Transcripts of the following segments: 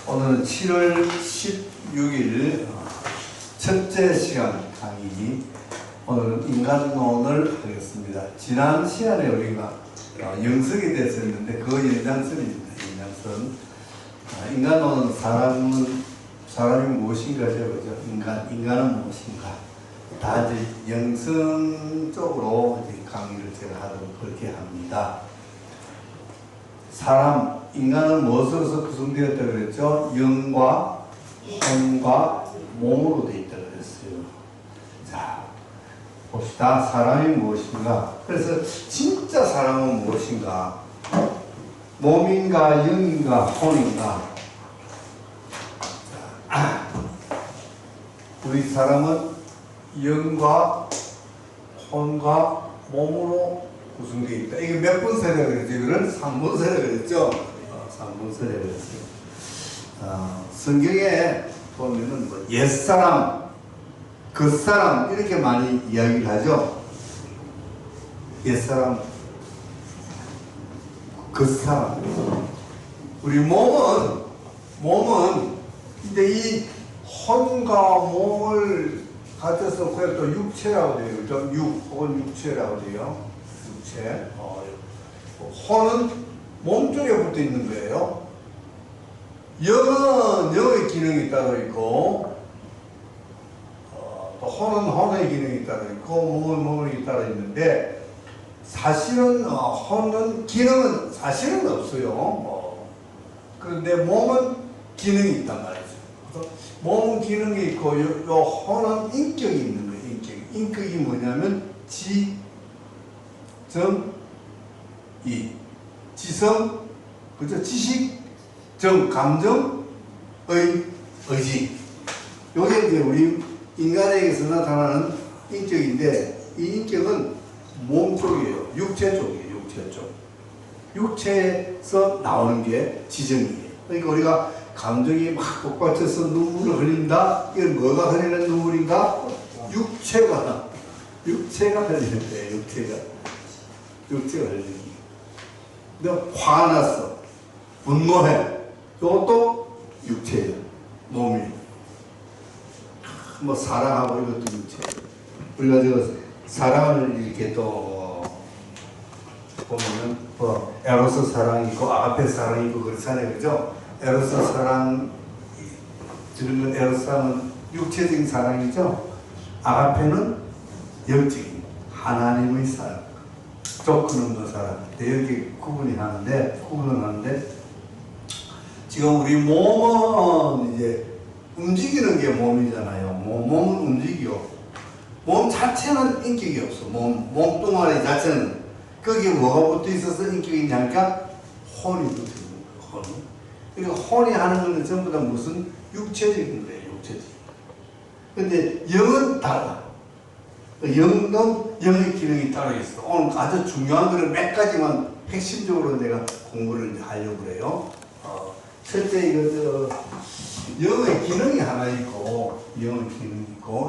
오늘은 7월 16일 첫째 시간 강의. 오늘은 인간론을 하겠습니다. 지난 시간에 우리가 영성에 대해서 했는데 그 연장선입니다. 연장선. 인간론은 사람이 무엇인가죠, 그죠? 인간은 무엇인가? 다 이제 영성 쪽으로 이제 강의를 제가 하도록 그렇게 합니다. 인간은 무엇으로서 구성되었다 그랬죠? 영과 혼과 몸으로 되어 있다 그랬어요. 자, 봅시다. 사람이 무엇인가? 그래서 진짜 사람은 무엇인가? 몸인가, 영인가, 혼인가? 우리 사람은 영과 혼과 몸으로 구성되어 있다. 이게 몇 번 세례 그랬죠? 이거는 3번 세례 그랬죠? 3번 세례 그랬어요. 성경에 보면은 뭐 옛사람, 겉사람 이렇게 많이 이야기를 하죠. 옛사람, 겉사람. 우리 몸은 이제 이 혼과 몸을 가져서 그걸 또 육체라고 돼요. 그죠? 혹은 육체라고 돼요. 육체. 혼은 몸 쪽에 붙어 있는 거예요. 영은 영의 기능이 따로 있고, 또 혼은 혼의 기능이 따로 있고, 몸은 몸의 따로 있는데, 사실은 혼은 기능은 사실은 없어요. 그런데 몸은 기능이 있단 말이죠. 그래서 몸은 기능이 있고, 요 혼은 인격이 있는 거예요. 인격이 뭐냐면 지, 정, 이. 지성, 그죠? 지식, 정, 감정, 의지. 요게 이제 우리 인간에게서 나타나는 인격인데, 이 인격은 몸 쪽이에요. 육체 쪽이에요. 육체 쪽. 육체에서 나오는 게 지정이에요. 그러니까 우리가 감정이 막 복받쳐서 눈물을 흘린다? 이건 뭐가 흘리는 눈물인가? 육체가 흘리는 거예요. 육체가 흘리는 거예요. 근데 화났어. 분노해. 이것도 육체예요. 몸이. 뭐 사랑하고 이것도 육체예요. 우리가 저 사랑을 이렇게 또 보면은 뭐 에로스 사랑이 있고 아가페 사랑이 있고 그렇잖아요. 그죠? 에로스 사랑, 지금 에로스 사랑은 육체적인 사랑이죠. 아가페는 영적인 하나님의 사랑, 조건 없는 사랑. 이렇게 구분을 하는데 지금 우리 몸은 이제 움직이는 게 몸이잖아요. 몸은 움직이고 몸 자체는 인격이 없어. 몸뚱아리 자체는 거기에 뭐가 붙어 있어서 인격이 있냐니까 혼이 붙어 있는 거예요. 그러니까 혼이 하는 거는 전부 다 무슨 육체적인 거예요. 육체적인. 근데 영은 달라. 영은 영의 기능이 따로 있어. 오늘 아주 중요한 거를 몇 가지만 핵심적으로 내가 공부를 이제 하려고 그래요. 첫째 영의 기능이 하나 있고,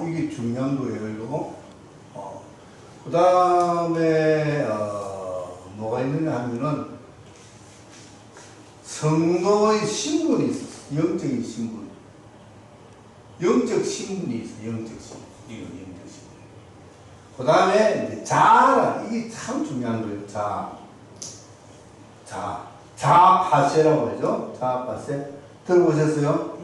이게 중요한 거예요. 이거. 그 다음에 뭐가 있느냐 하면은 성도의 신분이 있어. 영적인 신분. 영적 신분이 있어. 영적 신분. 이거 영적 신분. 그 다음에 자아. 이게 참 중요한 거예요. 자아파세라고 하죠. 자아파세. 들어보셨어요?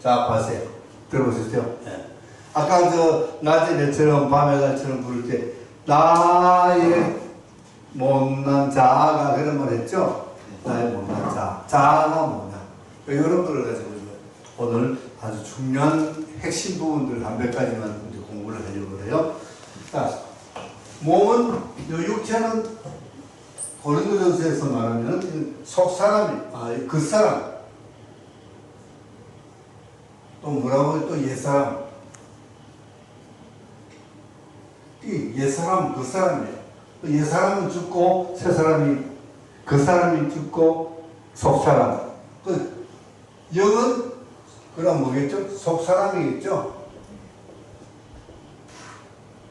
자아파세. 들어보셨죠? 네. 아까 낮에 내처럼 밤에 날처럼 부를 때 나의 못난 자아가 그런 말 했죠? 나의 못난 자아가 뭐냐? 이런 거를 가지고 오늘 아주 중요한 핵심 부분들 한 몇 가지만 이제 공부를 하려고 해요. 자, 몸은, 육체는 고린도전서에서 말하면 속사람이, 겉사람. 또 뭐라고 해요? 또 옛사람. 이 옛사람, 겉사람이에요. 옛사람은 죽고, 새사람이, 겉사람이 죽고, 속사람. 영은, 그럼 뭐겠죠? 속사람이겠죠?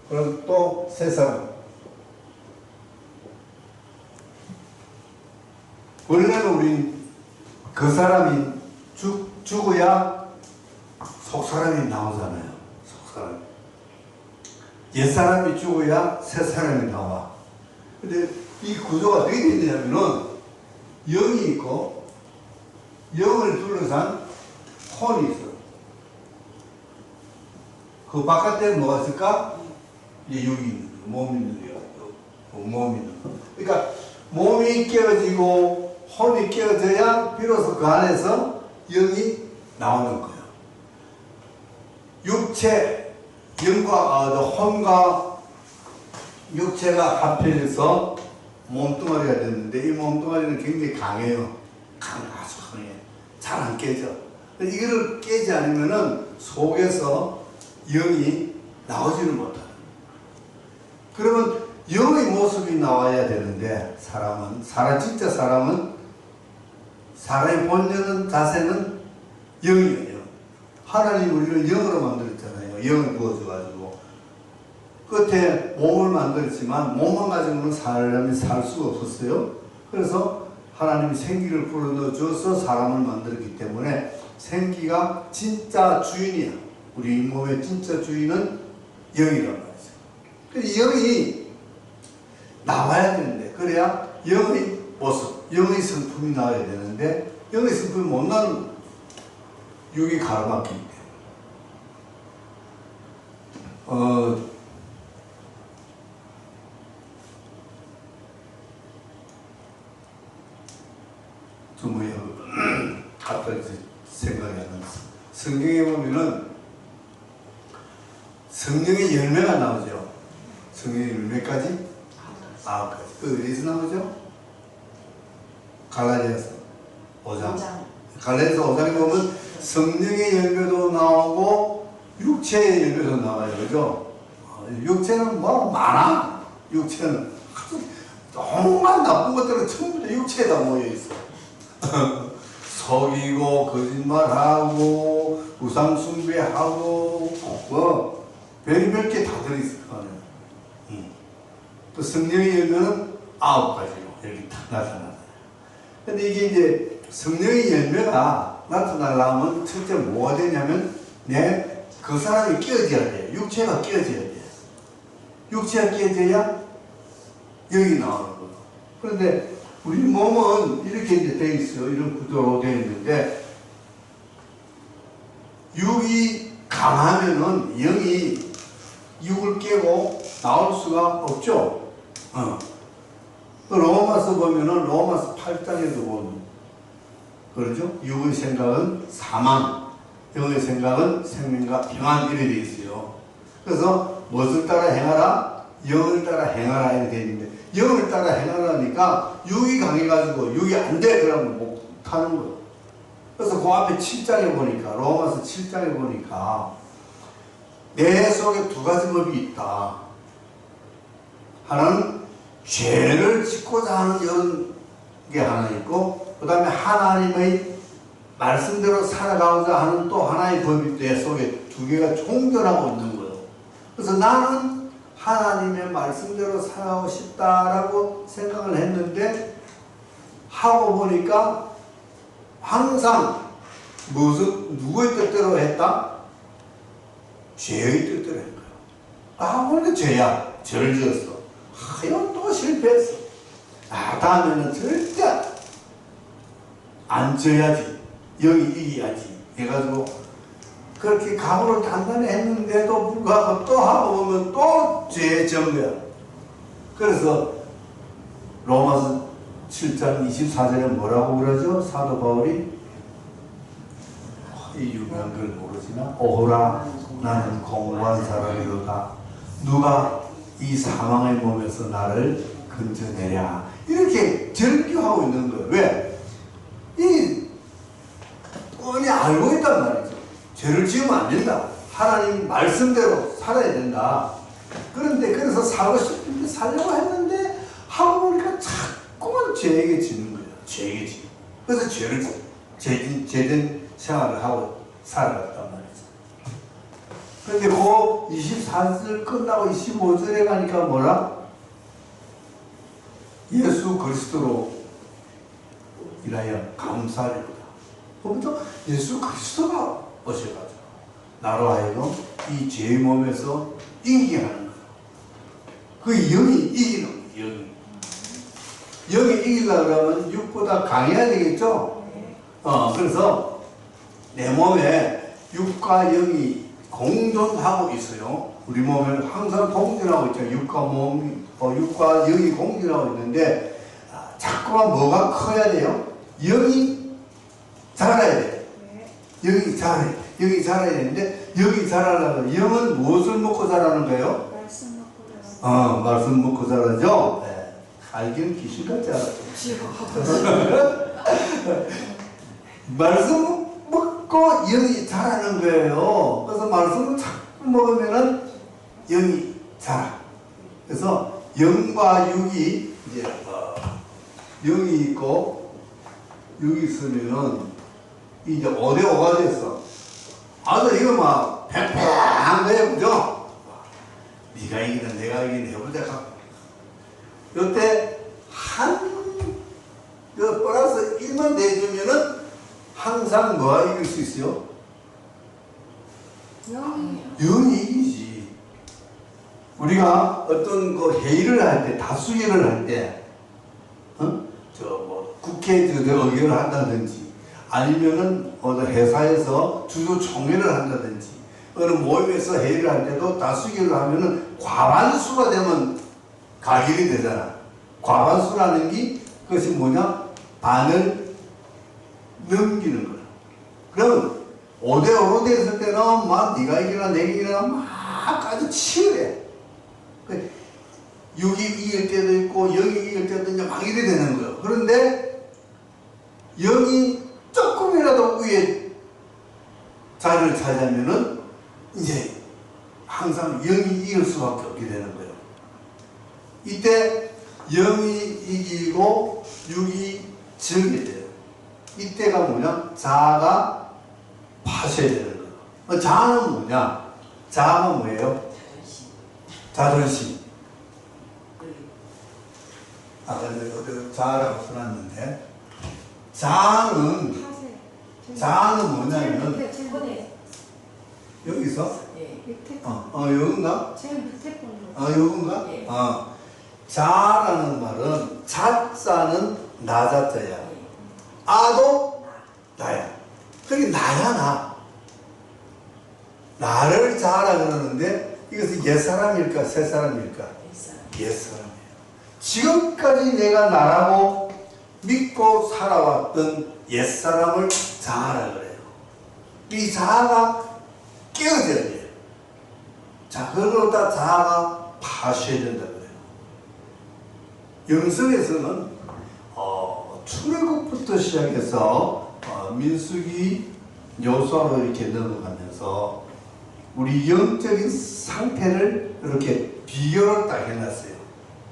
그럼 또 새사람. 원래는 우리 그 사람이 죽어야 속사람이 나오잖아요. 속사람. 옛사람이 죽어야 새사람이 나와. 근데 이 구조가 어떻게 되냐면은 영이 있고 영을 둘러싼 혼이 있어. 그 바깥에 뭐가 있을까? 이제 육이 있는 거, 몸이 있는 거야. 몸이 있는 거. 그러니까 몸이 깨어지고 혼이 깨어져야 비로소 그 안에서 영이 나오는 거예요. 육체, 혼과 육체가 합해져서 몸뚱아리가 됐는데 이 몸뚱아리는 굉장히 강해요. 아주 강해. 잘 안 깨져. 이거를 깨지 않으면은 속에서 영이 나오지는 못하는. 그러면 영의 모습이 나와야 되는데 진짜 사람은 사람의 본연은 자세는 영이에요. 하나님 우리를 영으로 만들었잖아요. 영을 부어줘가지고 끝에 몸을 만들었지만 몸만 가지고는 사람이 살 수가 없었어요. 그래서 하나님이 생기를 불어넣어줘서 사람을 만들었기 때문에 생기가 진짜 주인이야. 우리 몸의 진짜 주인은 영이란 말이죠. 그래서 영이 나와야 되는데 그래야 영의 모습, 영의 성품이 나와야 되는데 영의 성품이 못 나는 육이 가로막히기 때문에 갑자기 생각이 안 나서 성경에 보면은 성령의 열매가 나오죠. 성령의 열매까지 9가지. 그 어디서 나오죠? 갈라디아서 5장. 갈라디아서 5장에 보면 성령의 열매도 나오고 육체의 열매도 나와요. 그죠? 육체는 뭐 많아. 육체는 정말 나쁜 것들은 전부 다 육체에다 모여있어. 속이고 거짓말하고 우상숭배하고 뭐 별별 게 다 들어있을 거 아니에요. 또 성령의 열매는 9가지로 이렇게 딱 나타나요. 근데 이게 이제 성령의 열매가 나타나려면 첫째 뭐가 되냐면 그 사람이 깨어져야 돼요. 육체가 깨어져야 돼요. 육체가 깨어져야 영이 나오는 거예요. 그런데 우리 몸은 이렇게 이제 돼 있어요. 이런 구조로 되어 있는데 육이 강하면은 영이 육을 깨고 나올 수가 없죠. 로마서 보면은 로마서 8장에도 보면 그러죠. 육의 생각은 사망, 영의 생각은 생명과 평안 이렇게 되어 있어요. 그래서 무엇을 따라 행하라? 영을 따라 행하라 이렇게 되어 있는데 영을 따라 행하라니까 육이 강해가지고 육이 안 돼 그러면 못하는 거예요. 그래서 그 앞에 7장에 보니까 로마서 7장에 보니까 내 속에 2가지 법이 있다. 하나는 죄를 짓고자 하는 이런 게 하나 있고 그 다음에 하나님의 말씀대로 살아가고자 하는 또 하나의 법이 내 속에 2개가 총존하고 있는 거예요. 그래서 나는 하나님의 말씀대로 살아가고 싶다라고 생각을 했는데 하고 보니까 항상 누구의 뜻대로 했다? 죄의 뜻대로 한 거야. 원래 죄야. 죄를 지었어. 이건 또 실패했어. 다음에는 절대 안 져야지. 영이 이겨야지. 해가지고 그렇게 각오를 단단히 했는데도 불구하고 또 하고 보면 또 죄의 전부야. 그래서 로마서 7장 24절에 뭐라고 그러죠? 사도 바울이 이 유명한 걸 모르시나? 오호라 나는 공고한 사람이로다. 누가 이 사망의 몸에서 나를 건져내랴. 이렇게 절규하고 있는 거예요. 왜? 이 뻔히 알고 있단 말이죠. 죄를 지으면 안 된다. 하나님 말씀대로 살아야 된다. 그런데 그래서 살고 싶은데 살려고 했는데 하고 보니까 자꾸만 죄에게 지는 거예요. 죄에게 지는. 그래서 죄된 생활을 하고 살아갔단 말이죠. 그런데 그 24절 끝나고 25절에 가니까 뭐라? 예수 그리스도로 인하여 감사하리로다. 그부터 예수 그리스도가 오셔가지고 나로 하여금 이 죄의 몸에서 이기게 하는 거예요. 그 영이 이기는 거예요. 영이 이기려고 그러면 육보다 강해야 되겠죠? 그래서 내 몸에 육과 영이 공존하고 있어요. 우리 몸에는 항상 공존하고 있죠. 육과 영이 공존하고 있는데, 자꾸만 뭐가 커야 돼요? 영이 자라야 돼요. 영이 자라야 돼요. 영이 자라야 되는데, 영이 자라려면 영은 무엇을 먹고 자라는 거예요? 말씀 먹고 자라죠? 네. 알기는 귀신 같지 않아요? 말씀 먹고 영이 자라는 거예요. 그래서 말씀을 자꾸 먹으면은 영이 자라. 그래서 영과 육이 이제 영이 있고 육이 있으면은 이제 5대5가 됐어. 아주 이거 막 팽팽한 거예요, 그죠? 네가 이기든 내가 이기든 해보자. 요때 플러스 1만 내주면은 항상 뭐가 이길 수 있어요? 영이 이기지. 우리가 어떤 그 회의를 할 때, 다수결을 할 때, 국회 의결을 한다든지, 아니면은 어느 회사에서 주주총회를 한다든지, 어느 모임에서 회의를 할 때도 다수결을 하면은 과반수가 되면 가결이 되잖아. 과반수라는 게 그것이 뭐냐? 반을 넘기는 거야. 그럼 5대5로 됐을 때는 막 네가 이기나 내가 이기나 막 아주 치열해. 6이 이길 때도 있고 0이 이길 때도 이제 막 이래 되는 거예요. 그런데 0이 조금이라도 위에 자리를 차지하면은 이제 항상 0이 이길 수밖에 없게 되는 거예요. 이때 0이 이기고 6이 지게 돼요. 이때가 뭐냐? 자아가 파셔야 되는 거예요. 자아는 뭐냐? 자아가 뭐예요? 자존심. 아까 어디 자아라고 써놨는데, 자아는 뭐냐면 여기서 여긴가? 여긴가? 자라는 말은 자자는 나 자자야. 아도 나야. 그게 나야 나. 나를 자라 그러는데 이것은 옛사람일까 새사람일까? 옛사람이에요. 지금까지 내가 나라고 믿고 살아왔던 옛사람을 자아라 그래요. 이 자아가 깨어져야 돼요. 자, 그러다 자아가 파셔야 된다 그래요. 영성에서는 출애굽부터 시작해서 민수기 여호수아로 이렇게 넘어가면서 우리 영적인 상태를 이렇게 비교를 딱 해놨어요.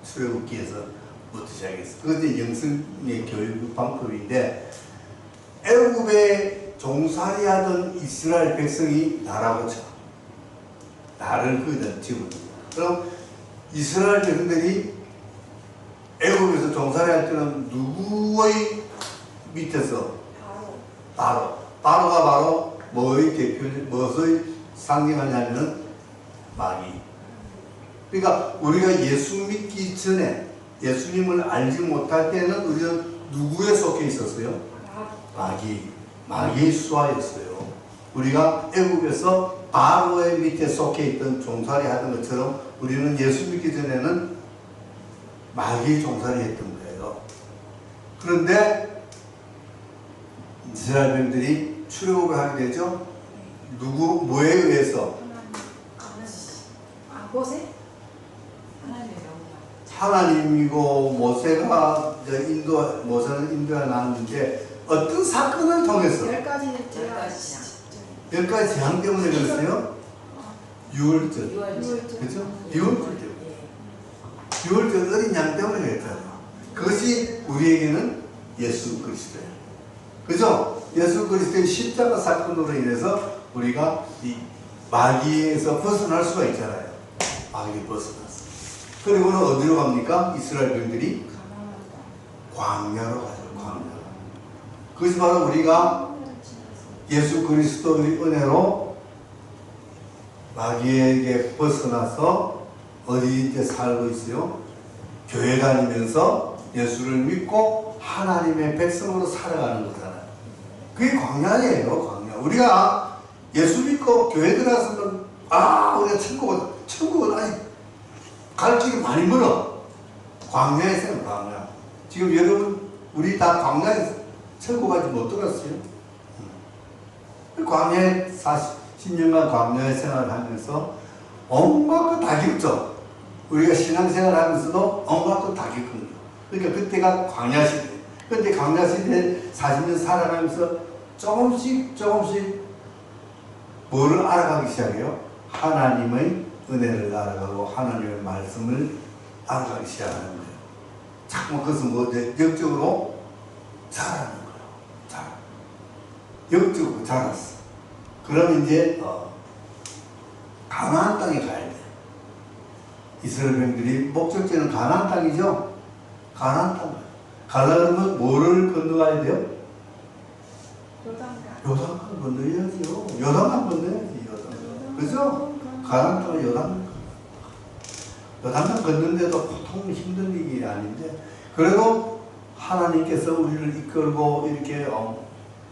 출애굽기에서부터 시작해서. 그것이 영성의 교육 방법인데, 애굽에 종살이하던 이스라엘 백성이 나라고 쳐. 나를 거기다 집어넣어. 그럼 이스라엘 백성들이 애굽에서 종살이할 때는 누구의 밑에서? 바로가 바로 뭐의 대표, 무엇의 상징하냐면은 마귀. 그러니까 우리가 예수 믿기 전에, 예수님을 알지 못할 때는 우리는 누구에 속해 있었어요? 마귀의 수하였어요. 우리가 애굽에서 바로의 밑에 속해 있던 종살이 하던 것처럼 우리는 예수 믿기 전에는 마귀의 종살이 했던 거예요. 그런데 이스라엘 백성들이 출애굽을 하게 되죠. 뭐에 의해서? 하나님이고 모세는 인도에 나왔는데 어떤 사건을 통해서? 10가지 재앙 때문에 그랬어요? 유월절. 그렇죠? 유월절 때문에. 유월절 어린 양 때문에 그랬잖아요. 그것이 우리에게는 예수 그리스도예요. 그죠? 예수 그리스도의 십자가 사건으로 인해서 우리가 이 마귀에서 벗어날 수가 있잖아요. 마귀에 벗어났어. 그리고는 어디로 갑니까? 이스라엘 백성들이 광야로 가죠. 광야. 그것이 바로 우리가 예수 그리스도의 은혜로 마귀에게 벗어나서 어디 이제 살고 있어요? 교회 다니면서 예수를 믿고 하나님의 백성으로 살아가는 거잖아요. 그게 광야예요, 광야. 우리가 예수 믿고 교회 들어가서는 우리가 천국은 아직 갈 길이 많이 멀어. 광야에 생각, 광야. 지금 여러분 우리 다 광야에 천국까지 못 들었어요. 광야에 10년간 광야에 생활하면서 온갖 거 다 겪죠. 우리가 신앙생활 하면서도 온갖 거 다 겪은 거예요. 그러니까 그때가 광야 시대. 그때 광야 시대에 40년 살아가면서 조금씩 뭐를 알아가기 시작해요? 하나님의 은혜를 알아가고 하나님의 말씀을 알아가기 시작하는 거예요. 자꾸 그것은 뭐 영적으로 자라는 거예요. 영적으로 자랐어. 그럼 이제 가나안 땅에 가야 돼. 이스라엘 백성들이 목적지는 가나안 땅이죠. 가나안 땅. 가나안은 뭐를 건너가야 돼요? 요단강 건너야지요. 요단강 건너야지. 요단강. 그죠? 가나안 땅은 요단강 건너는데도 보통 힘든 일이 아닌데 그래도 하나님께서 우리를 이끌고 이렇게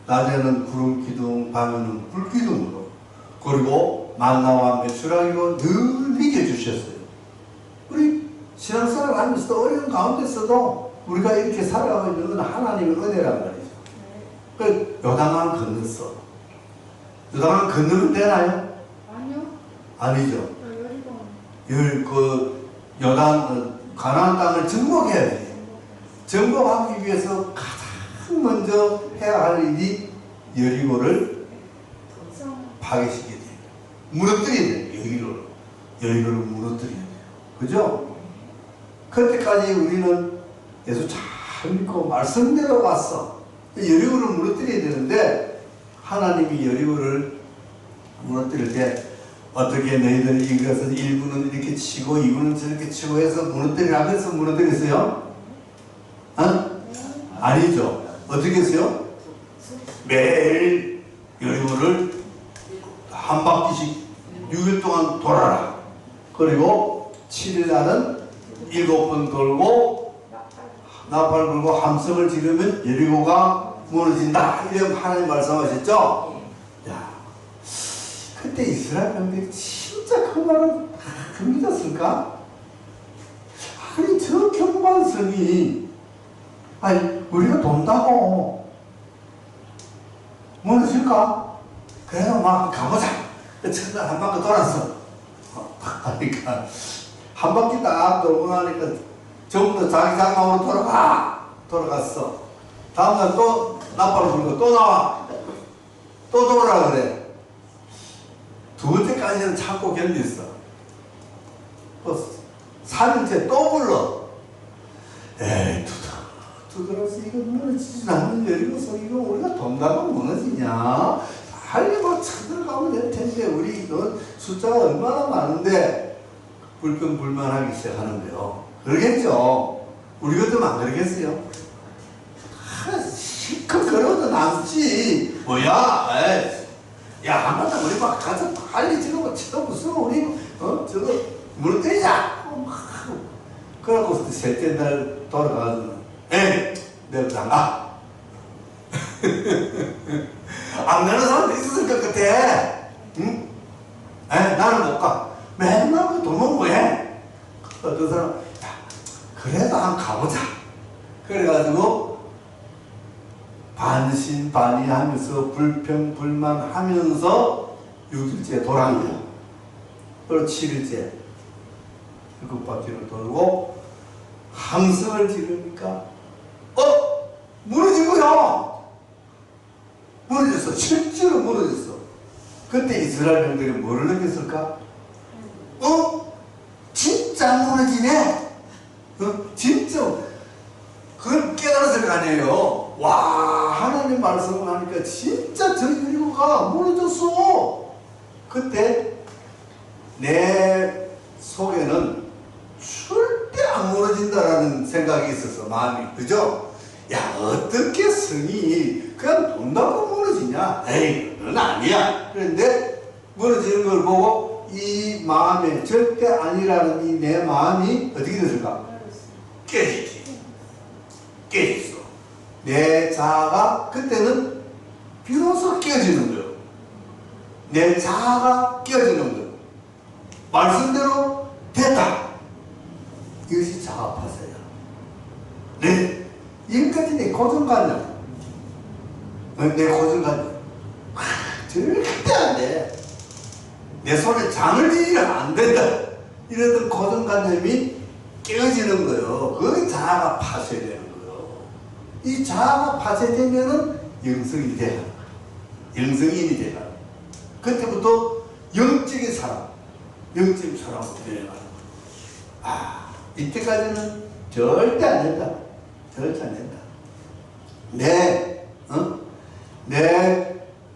낮에는 구름 기둥, 밤에는 불 기둥으로 그리고 만나와 메추라기로 늘 비켜주셨어요. 우리 신앙생활 하면서도 어려운 가운데서도 우리가 이렇게 살아가고 있는 건 하나님의 은혜란 말이죠. 그 요단강 건넜어. 요단강 건너면 되나요? 아니요. 아니죠. 가나안 땅을 정복해야지. 정복하기 위해서 가장 먼저 해야 할 일이 여리고를 파괴시켜야 돼요. 무너뜨려야 돼요. 여리고를 무너뜨려야 돼요. 그죠? 그때까지 우리는 예수 잘 믿고 말씀대로 왔어. 여리고를 무너뜨려야 되는데 하나님이 여리고를 무너뜨릴 때 어떻게 너희들이 이것을 일부는 이렇게 치고 이부는 저렇게 치고 해서 무너뜨리라고 해서 무너뜨렸어요? 아니죠. 어떻게 했어요? 매일 여리고를 한 바퀴씩 6일 동안 돌아라. 그리고 7일 날은 7번 돌고 나팔 불고 함성을 지르면 여리고가 무너진다. 이런 하나님 말씀하셨죠? 야, 그때 이스라엘 백성들이 진짜 그 말을 믿었을까? 아니 저 경관성이 우리가 돈다고 무너질까? 그래서 막 가보자. 첫날 한 바퀴 돌았어. 그러니까 한 바퀴 딱 돌고 나니까 전부 다 자기 장막으로 돌아갔어. 다음날 또 나팔을 불고 또 나와. 또 돌아라 그래. 두 번째까지는 참고 견뎠어. 또 3일째 또 불러. 에이 두드러서 이거 무너지지 않는 여리고서 이거 우리가 돈다고 무너지냐? 빨리 뭐 쳐들어가면 될 텐데 우리 숫자가 얼마나 많은데 불평불만하기 시작하는 거요. 그러겠죠. 우리 같으면 안 그러겠어요? 실컷 걸어도 남지. 뭐야? 야, 한번더 우리 막 가서 빨리 저거 치도 무슨 우리 저거 무너뜨리자. 그래갖고 셋째 날 돌아가서 내가 안 가. 안 가는 사람도 있었을 것 같아. 응? 나는 못 가. 맨날 도망 뭐해? 어떤 사람, 야, 그래도 한번 가보자. 그래가지고 반신반의하면서 불평불만하면서 6일째 돌아온 거야. 그리고 7일째 7바퀴를 돌고 함성을 지르니까 무너진 거야. 무너졌어. 실제로 무너졌어. 그때 이스라엘 백성들이 뭐를 느꼈을까? 진짜 무너지네. 진짜 그걸 깨달았을 거 아니에요. 와, 하나님 말씀을 하니까 진짜 저 여리고가 무너졌어. 그때 내 속에는 절대 안 무너진다라는 생각이 있었어. 마음이. 그죠? 야, 어떻게 성이 그냥 돈다고 무너져? 무너지냐? 에이, 그건 아니야. 그런데 무너지는 걸 보고 이 마음에 절대 아니라는 이 내 마음이 어떻게 됐을까? 깨지지. 깨졌어. 내 자아가 그때는 비로소 깨지는 거예요. 내 자아가 깨지는 거예요. 말씀대로 됐다. 이것이 자아 파쇄야. 네. 여기까지 내 고정관념. 내 고정관념. 절대 안 돼. 내 손에 장을 지니면 안 된다. 이러던 고정관념이 깨어지는 거예요. 그 자아가 파쇄되는 거예요. 이 자아가 파쇄되면은 영성이 돼요. 영성인이 돼요. 그때부터 영적인 사람, 영적인 사람으로 되어가는 거예요. 아, 이때까지는 절대 안 된다. 절대 안 된다. 내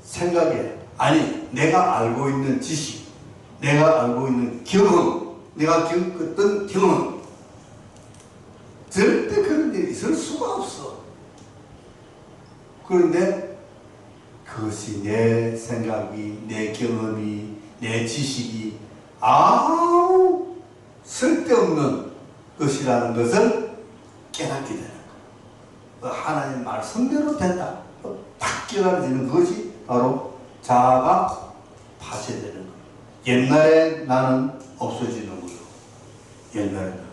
생각에, 아니, 내가 알고 있는 지식, 내가 알고 있는 경험, 내가 겪었던 경험, 절대 그런 일이 있을 수가 없어. 그런데 그것이 내 생각이, 내 경험이, 내 지식이 아무 쓸데없는 것이라는 것을 깨닫게 되는 거예요. 하나님 말씀대로 된다. 딱 깨달아지는 것이 바로 자아가 파쇄되는 거예요. 옛날에 나는 없어지는 거예요. 옛날에는.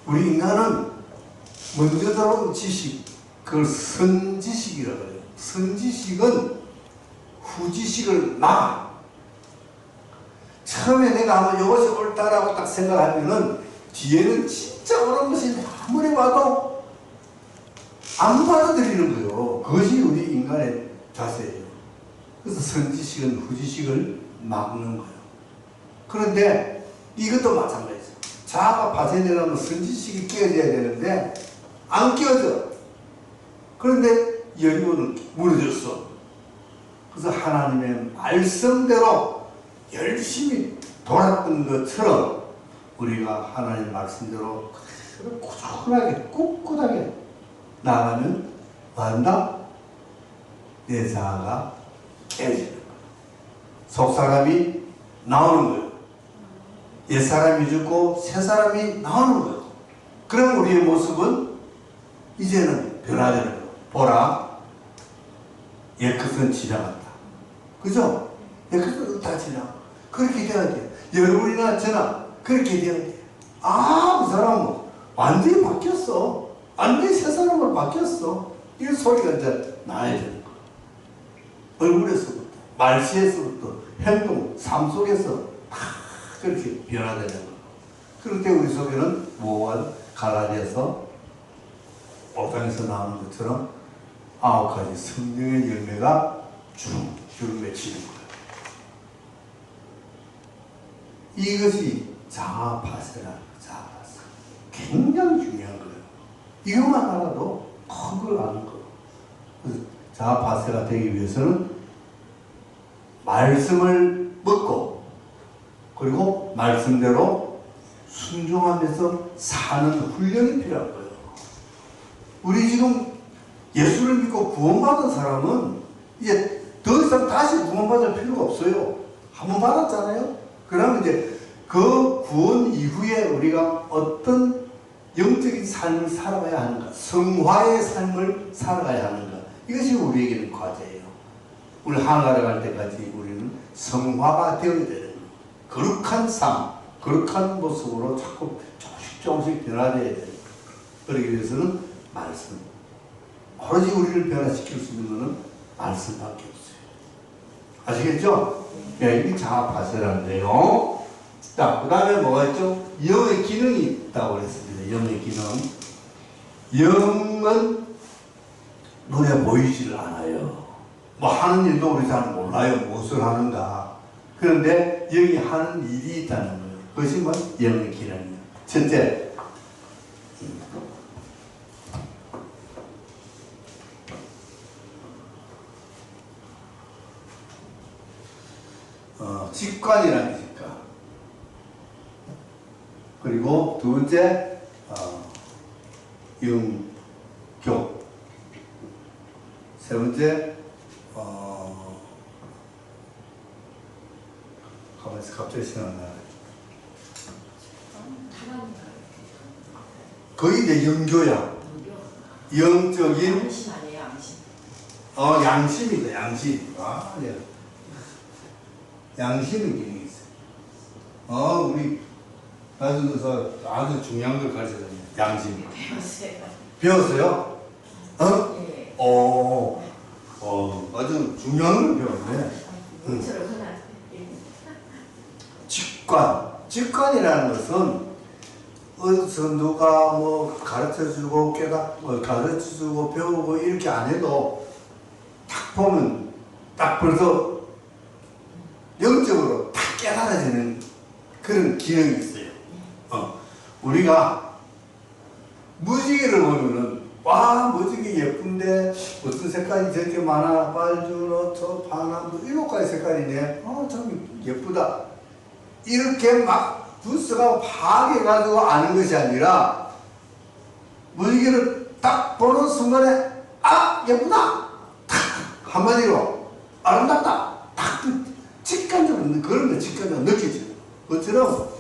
우리 인간은 먼저 들어온 지식, 그걸 선지식이라고 해요. 선지식은 후지식을 막아. 처음에 내가 아마 이것이 옳다라고 딱 생각하면은 뒤에는 진짜 옳은 것이 아무리 봐도 안 받아들이는 거예요. 그것이 우리 인간의 자세예요. 그래서 선지식은 후지식을 막는 거예요. 그런데 이것도 마찬가지죠. 자아가 파쇄되려면 선지식이 깨어져야 되는데 안 깨어져. 그런데 여리고는 무너졌어. 그래서 하나님의 말씀대로 열심히 돌았던 것처럼 우리가 하나님 말씀대로 꾸준하게 꿋꿋하게 나가면 뭐한다? 내 자아가 깨지는 거예요. 속사람이 나오는 거예요. 옛사람이 죽고 새사람이 나오는 거예요. 그럼 우리의 모습은 이제는 변화되는 거예요. 보라, 옛것은 지나갔다. 그죠? 옛것은 다 지나가. 그렇게 돼야 돼요. 여러분이나 저나 그렇게 돼야 돼요. 아, 그 사람은 완전히 바뀌었어. 완전히 새 사람으로 바뀌었어. 이런 소리가 이제 나야 되는 거예요. 얼굴에서부터, 말씨에서부터, 행동, 삶 속에서 다 그렇게 변화되는 거예요. 그럴 때 우리 속에는 무한 갈라디아서 5장에서 나오는 것처럼 9가지 성령의 열매가 쭉 맺히는 거예요. 이것이 자아 파쇄라는 거예요. 자아 파쇄. 굉장히 중요한 거예요. 이것만 알아도 큰 걸 아는 거예요. 그래서 자아 파쇄가 되기 위해서는 말씀을 먹고 그리고 말씀대로 순종하면서 사는 훈련이 필요한 거예요. 우리 지금 예수를 믿고 구원받은 사람은 이제 더 이상 다시 구원받을 필요가 없어요. 한 번 받았잖아요. 그러면 이제 그 구원 이후에 우리가 어떤 영적인 삶을 살아가야 하는가, 성화의 삶을 살아가야 하는가, 이것이 우리에게는 과제예요. 우리 하늘나라 갈 때까지 우리는 성화가 되어야 되는 거예요. 거룩한 삶, 거룩한 모습으로 자꾸 조금씩 변화되어야 되는 거예요. 그러기 위해서는 말씀. 오로지 우리를 변화시킬 수 있는 것은 말씀밖에 없어요. 아시겠죠? 네, 이게 자아 파쇄라는데요. 자, 그 다음에 뭐가 있죠? 영의 기능이 있다고 그랬습니다. 영의 기능. 영은 눈에 보이지를 않아요. 뭐 하는 일도 우리 잘 몰라요. 무엇을 하는가. 그런데 영이 하는 일이 있다는 거예요. 그것이 뭐 영의 기능이에요. 첫째, 직관이라는 직관. 그리고 두 번째, 영교. 세 번째, 가만있어, 갑자기 생각 안 나네. 거의 이제 영교야. 영적인. 양심 아니에요, 양심. 양심이다, 양심. 아, 네. 양심은 기능이 있어요. 우리 나중에서 아주 중요한 걸 가르쳐줬네. 양심. 배웠어요. 배웠어요? 예. 아주 중요한 걸 배웠네. 문처럼 흔한. 직관. 직관이라는 것은 어디서 누가 뭐 가르쳐주고 가르쳐주고 배우고 이렇게 안 해도 딱 보면 딱 벌써 영적으로 딱 깨달아지는 그런 기능이 있어요. 우리가 무지개를 보면은 와 무지개 예쁜데 무슨 색깔이 저렇게 많아 빨주노초 파란 뭐 7가지 색깔이네. 참 예쁘다. 이렇게 막 분석하고 파악해가지고 아는 것이 아니라 무지개를 딱 보는 순간에 예쁘다. 탁 한마디로 아름답다. 딱 직관적으로 그런 거 직관적으로 느껴져요. 그것처럼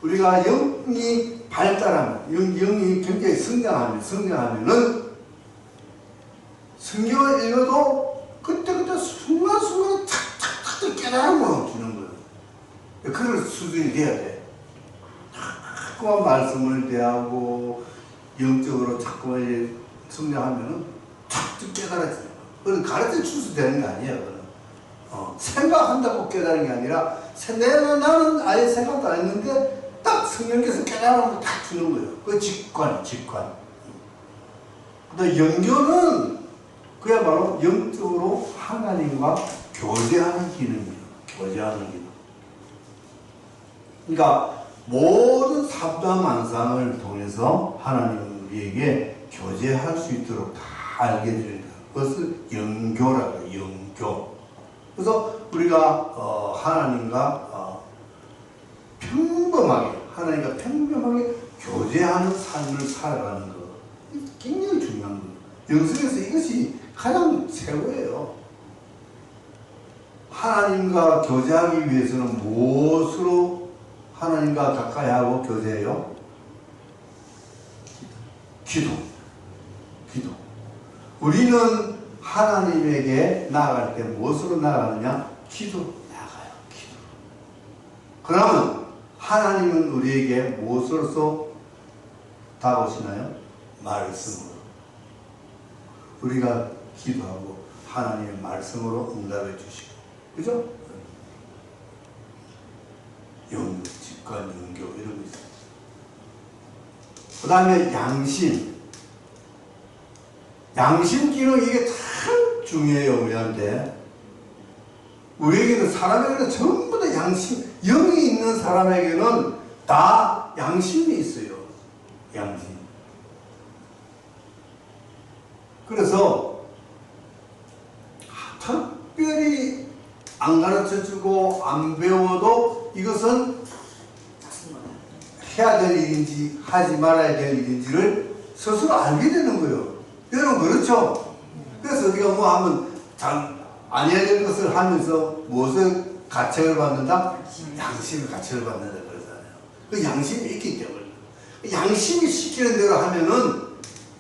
우리가 영이 발달하면 영이 굉장히 성장하면은 성경을 읽어도 그때그때 순간순간에 착착착 깨달음을 주는 거예요. 그런 수준이 돼야 돼. 자꾸만 말씀을 대하고 영적으로 자꾸만 성장하면은 착착 깨달아지는 거예요. 그건 가르쳐 주서 되는 게 아니에요. 생각한다고 깨달은 게 아니라 나는 아예 생각도 안 했는데 딱 성령께서 깨달음을 딱 주는 거예요. 그 직관. 근데 영교는 그야말로 영적으로 하나님과 교제하는 기능이에요. 교제하는 기능. 그러니까 모든 삼다만상을 통해서 하나님은 우리에게 교제할 수 있도록 다 알게 됩니다. 그것을 영교라고 해요. 영교. 그래서 우리가 하나님과 하나님과 평범하게 교제하는 삶을 살아가는 것, 굉장히 중요한 거예요. 영성에서 이것이 가장 최고예요. 하나님과 교제하기 위해서는 무엇으로 하나님과 가까이 하고 교제해요? 기도. 우리는 하나님에게 나아갈 때 무엇으로 나아가느냐? 기도 나아가요. 기도. 그러면 하나님은 우리에게 무엇으로서 다가오시나요? 말씀으로. 우리가 기도하고 하나님의 말씀으로 응답해 주시고. 그죠? 직관, 영교 이런 거 있어요. 그 다음에 양심 기능 이게 참 중요해요. 우리에게는 사람에게는 전부 다 양심, 영이 있는 사람에게는 다 양심이 있어요. 양심. 그래서 특별히 안 가르쳐주고 안 배워도 이것은 해야 될 일인지 하지 말아야 될 일인지를 스스로 알게 되는 거예요. 여러분 그렇죠? 그래서 우리가 뭐 하면 안 해야 될 것을 하면서 무엇을 가책을 받는다? 양심의 가책을 받는다 그러잖아요. 그 양심이 있기 때문에 양심이 시키는 대로 하면은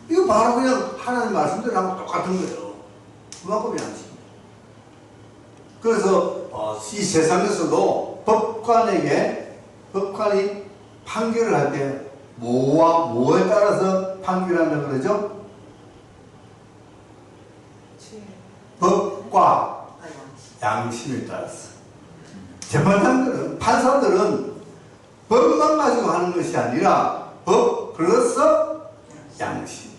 이거 바로 그냥 하나님 말씀대로 하고 똑같은 거예요. 그만큼 양심. 그래서 이 세상에서도 법관이 판결을 할 때 뭐에 따라서 판결한다고 그러죠? 법과 양심에 따라서. 재판장들은, 판사들은 법만 가지고 하는 것이 아니라 법 플러스 양심.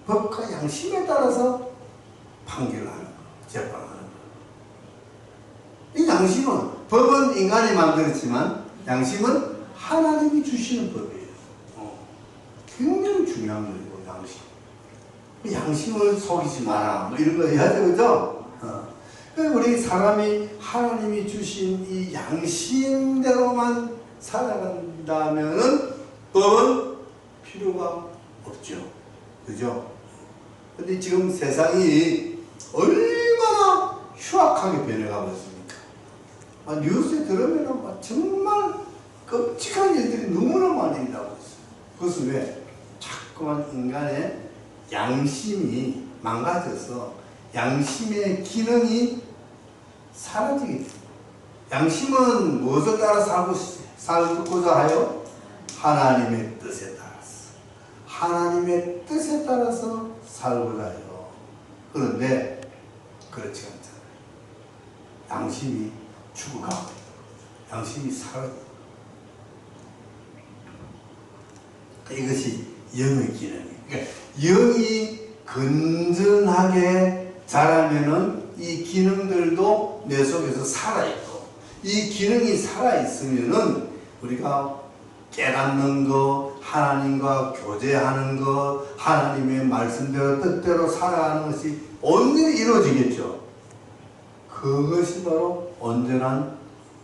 법과 양심에 따라서 판결을 하는 거, 재판을 하는 거. 이 양심은, 법은 인간이 만들었지만 양심은 하나님이 주시는 법이에요. 굉장히 중요한 거예요, 양심. 양심을 속이지 마라, 뭐 이런 거 해야죠, 그죠? 우리 사람이 하나님이 주신 이 양심대로만 살아간다면은 법은 필요가 없죠. 그죠? 근데 지금 세상이 얼마나 흉악하게 변해가고 있습니까? 뉴스에 들으면 정말 끔찍한 일들이 너무나 많이 일어나고 있어요. 그것은 왜? 자꾸만 인간의 양심이 망가져서 양심의 기능이 사라지게 됩니다. 양심은 무엇을 따라 살고자 하여? 하나님의 뜻에 따라서. 하나님의 뜻에 따라서 살고자 해요. 그런데 그렇지 않잖아요. 양심이 죽어가고 양심이 사라져. 이것이 영의 기능이에요. 그러니까 영이 건전하게 자라면은 이 기능들도 내 속에서 살아있고, 이 기능이 살아있으면은 우리가 깨닫는 것, 하나님과 교제하는 것, 하나님의 말씀대로 뜻대로 살아가는 것이 온전히 이루어지겠죠. 그것이 바로 온전한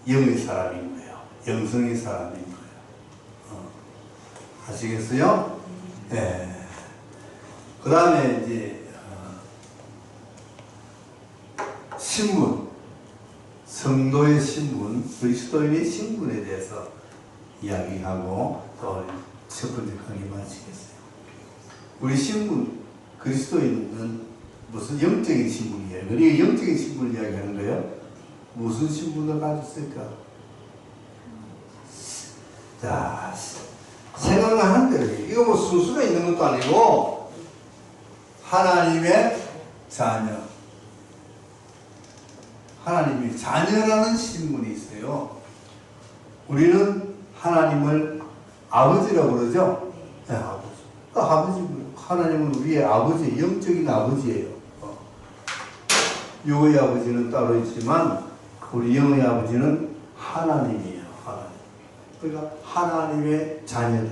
영의 사람인 거예요. 영성의 사람인 거예요. 아시겠어요? 네. 그 다음에 이제 신분, 성도의 신분, 그리스도인의 신분에 대해서 이야기하고 또 첫 번째 강의 마치겠어요. 우리 신분, 그리스도인은 무슨 영적인 신분이에요. 우리가 영적인 신분을 이야기하는 거예요. 무슨 신분을 가졌을까? 자, 생각나는 대로 이거 뭐 순수가 있는 것도 아니고 하나님의 자녀. 하나님의 자녀라는 신분이 있어요. 우리는 하나님을 아버지라고 그러죠? 네, 아버지. 아버지, 하나님은 우리의 아버지, 영적인 아버지예요. 육의 아버지는 따로 있지만 우리 영의 아버지는 하나님이에요. 하나님. 그러니까 하나님의 자녀다.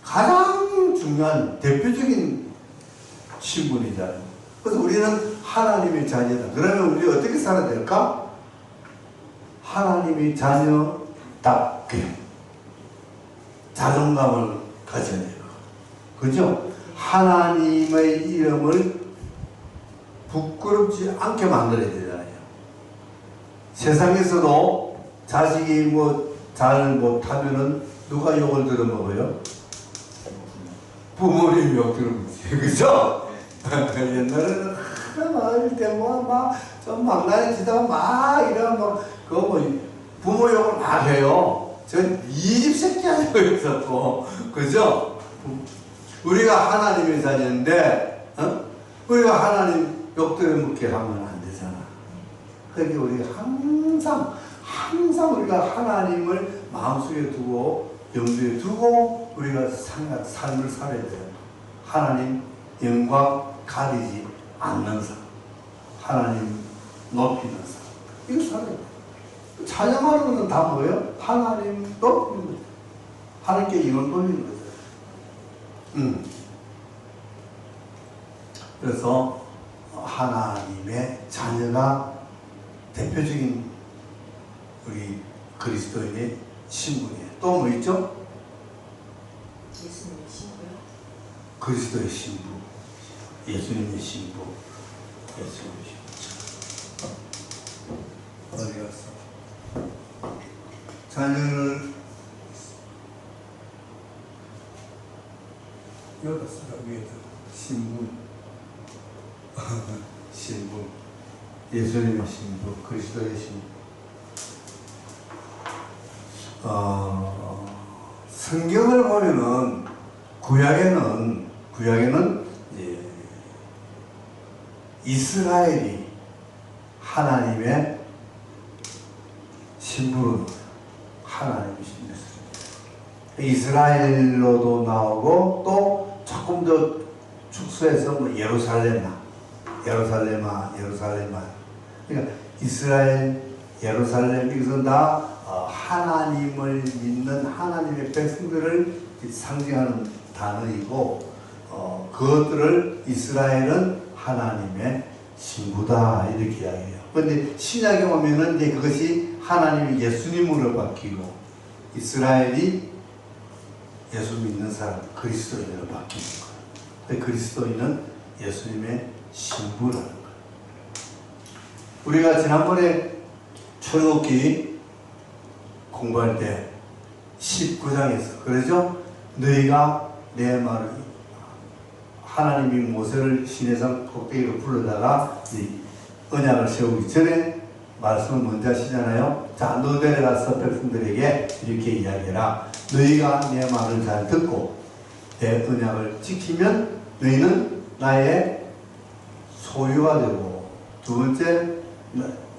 가장 중요한 대표적인 신분이잖아요. 그래서 우리는 하나님의 자녀다. 그러면 우리 어떻게 살아야 될까? 하나님의 자녀답게 자존감을 가져야 돼요. 그죠? 하나님의 이름을 부끄럽지 않게 만들어야 되잖아요. 세상에서도 자식이 뭐 잘 못하면은 누가 욕을 들어먹어요? 부모님이 욕 들어먹지. 그죠? 옛날에는 어릴 때 좀 망나니치다가 막 이러면 그거 뭐 부모 욕을 막 해요. 전 이 집 새끼 아니고 있었고, 그죠? 우리가 하나님의 자녀인데, 우리가 하나님 욕 들어먹게 하면 안 되잖아. 그러니까 우리가 항상 우리가 하나님을 마음속에 두고 염두에 두고 우리가 삶을 살아야 돼요. 하나님 영광 가리지 않는 삶, 하나님 높이는 삶, 이거 살아야 돼요. 찬양하는 것은 다 뭐예요? 하나님 높이는 거죠. 하나님께 영을 돌리는 거죠. 그래서 하나님의 자녀가 대표적인 우리 그리스도인의 신분이에요. 또 뭐 있죠? 예수님의 신부요? 그리스도의 신부, 예수님의 신부, 예수님의 신부. 어디 갔어? 자녀를 여기다 쓰라. 위에다 신부, 신부, 예수님의 신부, 그리스도의 신부. 성경을 보면은 구약에는 이제 이스라엘이 하나님의 신부로 하나님의 신부였습니다. 이스라엘로도 나오고 또 조금 더 축소해서 뭐 예루살렘아. 그러니까 이스라엘, 예루살렘 이것은 다 하나님을 믿는 하나님의 백성들을 상징하는 단어이고, 그것들을 이스라엘은 하나님의 신부다 이렇게 이야기해요. 그런데 신약에 오면은 이제 그것이 하나님이 예수님으로 바뀌고 이스라엘이 예수 믿는 사람 그리스도인으로 바뀌는 거예요. 근데 그리스도인은 예수님의 신부라는 거예요. 우리가 지난번에 출애굽기 공부할 때 19장에서 그러죠? 너희가 내 말을 하나님이 모세를 시내산 꼭대기로 불러다가 이 언약을 세우기 전에 말씀을 먼저 하시잖아요. 자, 너희들에 가서 백성들에게 이렇게 이야기해라. 너희가 내 말을 잘 듣고 내 언약을 지키면 너희는 나의 소유가 되고, 두 번째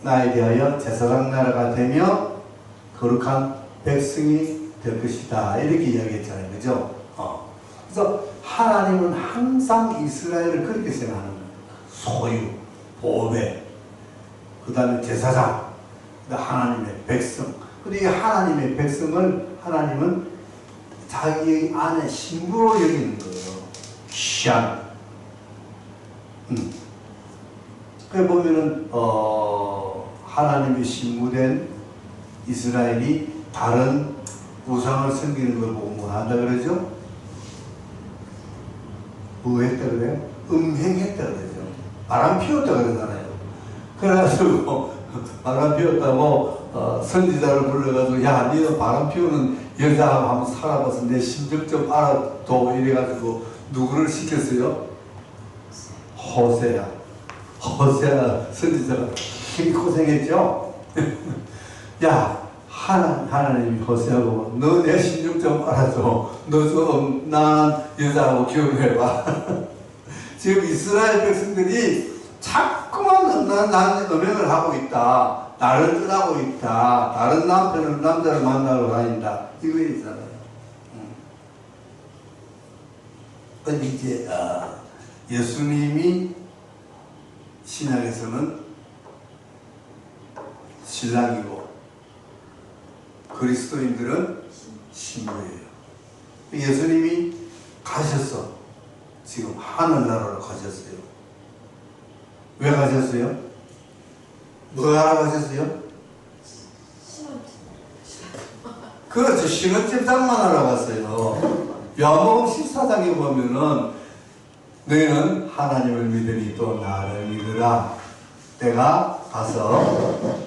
나에 대하여 제사장 나라가 되며 거룩한 백성이 될 것이다. 이렇게 이야기했잖아요. 그죠? 그래서 하나님은 항상 이스라엘을 그렇게 생각하는 거예요. 소유, 보배, 그 다음에 제사장, 하나님의 백성. 근데 이 하나님의 백성을 하나님은 자기 안에 신부로 여기는 거예요. 귀한. 그래 보면은 하나님의 신부된 이스라엘이 다른 우상을 섬기는 걸 보고 뭐 한다 그러죠? 뭐 했다 그래요? 음행했다 그러죠. 바람 피웠다 그러잖아요. 그래가지고 바람 피웠다고 선지자를 불러가지고 야, 니는 바람 피우는 여자하고 한번 살아봐서 내 심정 좀 알아도 이래가지고 누구를 시켰어요? 호세아. 호세아 선지자가 되게 고생했죠? 야, 하나님이 호세아고 너 내 심정 좀 알아줘. 너 좀 난 여자하고 결혼해봐. 지금 이스라엘 백성들이 자꾸만 난 음행을 하고 있다. 나를 떠나고 있다. 다른 남자를 만나러 다닌다. 이거 있잖아요. 근데 이제 예수님이 신약에서는 신랑이고 그리스도인들은 신부예요. 예수님이 가셨어. 지금 하늘나라로 가셨어요. 왜 가셨어요? 뭐 하러 가셨어요? 그렇죠. 신혼집장만 하러 갔어요. 요한복음 14장에 보면은 너희는 하나님을 믿으니 또 나를 믿으라. 내가 가서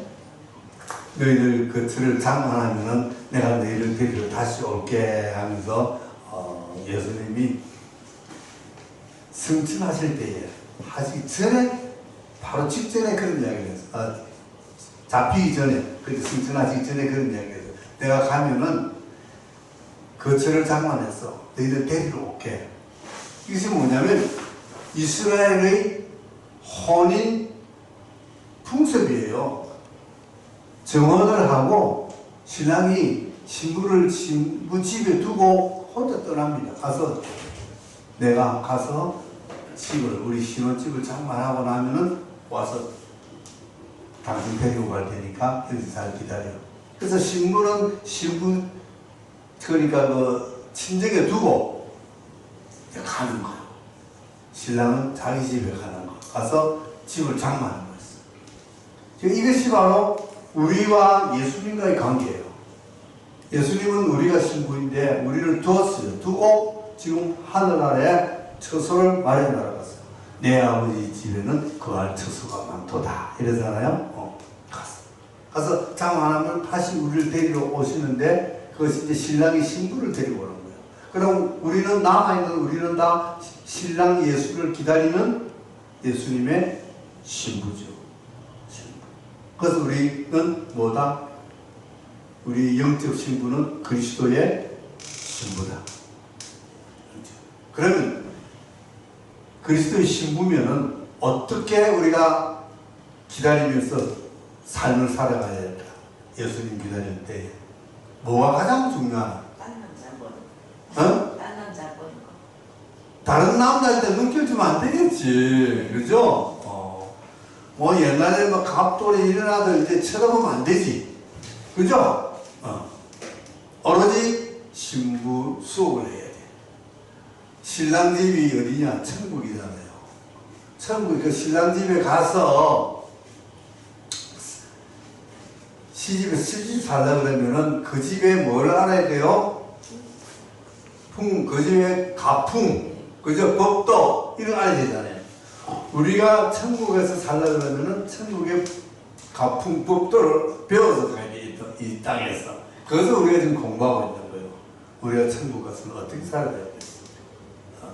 너희들 그 틀을 장만하면은 내가 너희를 데리러 다시 올게 하면서 예수님이 승천하실 때에 하시기 전에 바로 직전에 그런 이야기를 했어. 잡히기 전에, 그때 승천하시기 전에 그런 이야기를 했어. 내가 가면은 그 틀을 장만해서 너희들 데리러 올게. 이것이 뭐냐면 이스라엘의 혼인 풍습이에요. 정혼을 하고 신랑이 신부를 신부 집에 두고 혼자 떠납니다. 내가 가서 집을, 우리 신혼집을 장만하고 나면은 와서 당신 데리고 갈 테니까 여기서 잘 기다려. 그래서 신부는 신부, 그러니까 그 친정에 두고 가는 거야. 신랑은 자기 집에 가는 거. 가서 집을 장만하는 거였어. 이것이 바로 우리와 예수님과의 관계예요. 예수님은 우리가 신부인데 우리를 두었어요. 두고 지금 하늘 아래 처소를 마련하러 갔어요. 내 아버지 집에는 거할 처소가 많도다. 이러잖아요. 가서 장만하면 다시 우리를 데리러 오시는데 그것이 이제 신랑이 신부를 데리고 오는 거예요. 그럼 우리는 우리는 다 신랑 예수를 기다리는 예수님의 신부죠. 그래서 우리는 뭐다? 우리 영적 신부는 그리스도의 신부다. 그러면 그리스도의 신부면은 어떻게 우리가 기다리면서 삶을 살아가야 될까? 예수님 기다릴 때 뭐가 가장 중요하나? 딴 남자 보는 어? 딴 남자 보는 거. 다른 남자한테 눈길 주면 안 되겠지. 그죠? 뭐 옛날에 뭐 갑돌이 일어나도 이제 쳐다보면 안 되지. 그죠? 오로지 신부 수업을 해야 돼. 신랑 집이 어디냐? 천국이잖아요. 천국, 그 신랑 집에 가서 시집 살라 그러면은 그 집에 뭘 알아야 돼요? 그 집에 가풍, 그죠? 법도 이런 거 알아야 되잖아요. 우리가 천국에서 살려 그러면은 천국의 가풍법도를 배워서 가야 돼, 이 땅에서. 그것을 우리가 지금 공부하고 있는 거예요. 우리가 천국 가서는 어떻게 살아야 되겠습니까?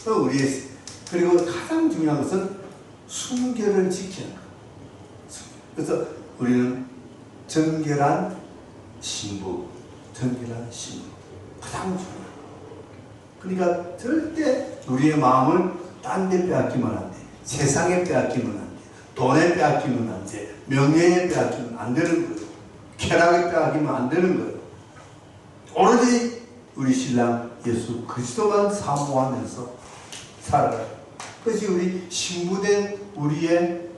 우리 그리고 가장 중요한 것은 순결을 지키는 것. 그래서 우리는 정결한 신부, 정결한 신부 가장 중요해요. 그러니까 절대 우리의 마음을 딴 데 빼앗기면 안 돼. 세상에 빼앗기면 안 돼. 돈에 빼앗기면 안 돼. 명예에 빼앗기면 안 되는 거예요. 쾌락에 빼앗기면 안 되는 거예요. 오로지 우리 신랑 예수 그리스도만 사모하면서 살아가요. 그것이 우리 신부된 우리의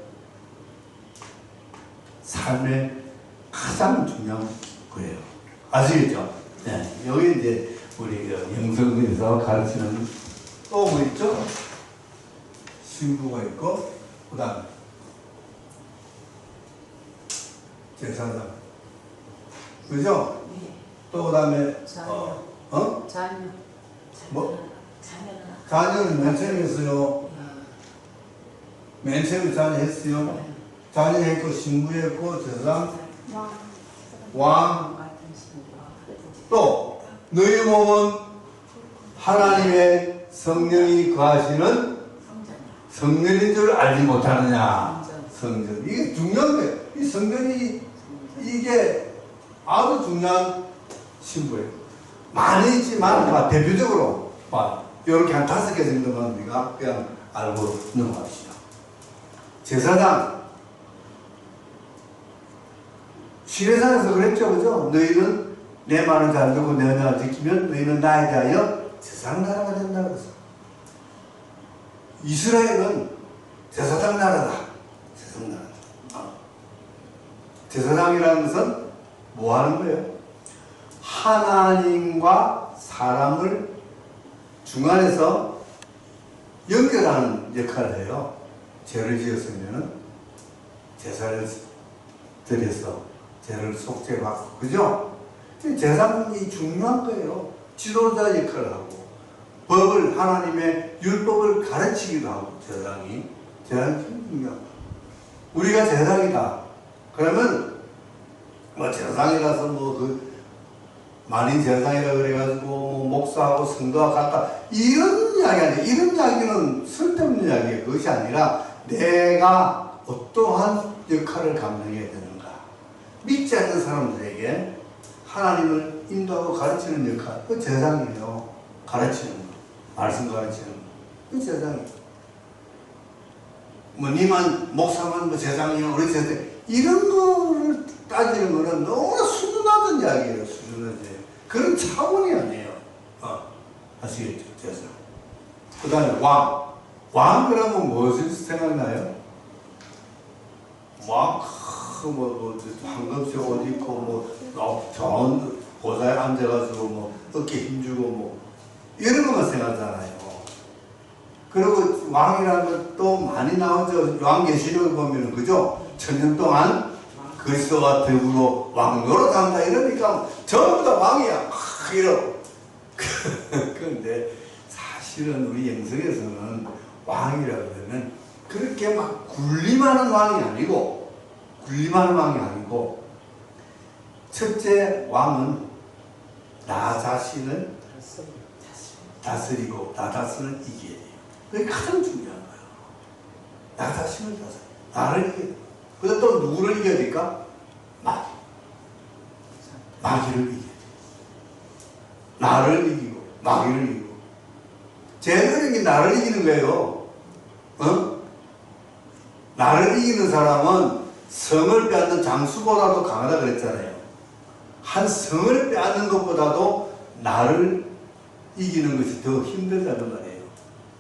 삶의 가장 중요한 거예요. 아시겠죠? 네. 여기 이제 우리 영성에서 가르치는 또 뭐 있죠? 신부가 있고, 그 다음에 제사장. 그죠? 네. 또 그 다음에 자녀. 자녀. 뭐? 자녀는 자녀는 맨 처음에 했어요. 맨 처음에 자녀 했어요. 자녀 했고, 신부 했고, 제사장, 왕. 또 너희 몸은 하나님의 성령이 거하시는 성전인 줄 알지 못하느냐. 성전. 이게 중요한 거예요. 이 성전이 이게 아주 중요한 신부예요. 많이 있지만 대표적으로 이렇게 한 5개 정도만 우리가 그냥 알고 넘어갑시다. 제사장. 시내산에서 그랬죠, 그죠? 너희는 내 말을 잘 듣고 내 언약을 지키면 너희는 나에 대하여 제사장 나라가 된다 그랬어. 이스라엘은 제사장 나라다. 제사장 나라다. 제사장이라는 것은 뭐 하는 거예요? 하나님과 사람을 중간에서 연결하는 역할을 해요. 죄를 지었으면 제사를 드려서 죄를 속죄받고, 그죠? 제사장이 중요한 거예요. 지도자 역할을 하고, 법을, 하나님의 율법을 가르치기도 하고, 제사장이 중요한 거예요. 우리가 제사장이다. 그러면, 제사장이라서 만인 제사장이라 그래가지고, 목사하고 성도와 같다. 이런 이야기 아니에요. 이런 이야기는 쓸데없는 이야기예요. 그것이 아니라, 내가 어떠한 역할을 감당해야 되는가. 믿지 않는 사람들에게 하나님을 인도하고 가르치는 역할, 그 제사장이에요. 가르치는 거. 말씀 가르치는 거. 그 제사장이에요. 니만, 목사만 제사장이야. 우리 제사장. 이런 거를 따지는 거는 너무나 수준하던 이야기예요. 수준하던 이야기. 그런 차원이 아니에요. 아시겠죠? 제사장. 그 다음에 왕. 왕 그러면 무엇이 생각나요? 왕, 황금색 옷 입고, 전 보좌에 앉아가지고, 어깨 힘주고, 이런 것만 생각하잖아요. 그리고 왕이라는 것도 많이 나오죠. 요한계시록을 보면은, 그죠? 천년 동안 그리스도와 더불어 왕 노릇한다 이러니까 전부 다 왕이야. 이러고. 그런데 사실은 우리 영성에서는 왕이라고 하면 그렇게 막 군림하는 왕이 아니고, 첫째 왕은 나 자신을 다스리고 나 자신을 이겨야 돼요. 그게 가장 중요한 거예요. 나 자신을 다스려. 나를 이겨야 돼요. 그래서 또 누구를 이겨야 될까? 마귀를 이겨야 돼요. 나를 이기고 마귀를 이기고. 제일 어려운 게 나를 이기는 거예요. 나를 이기는 사람은 성을 빼앗는 장수보다도 강하다 그랬잖아요. 한 성을 빼앗는 것보다도 나를 이기는 것이 더 힘들다는 말이에요.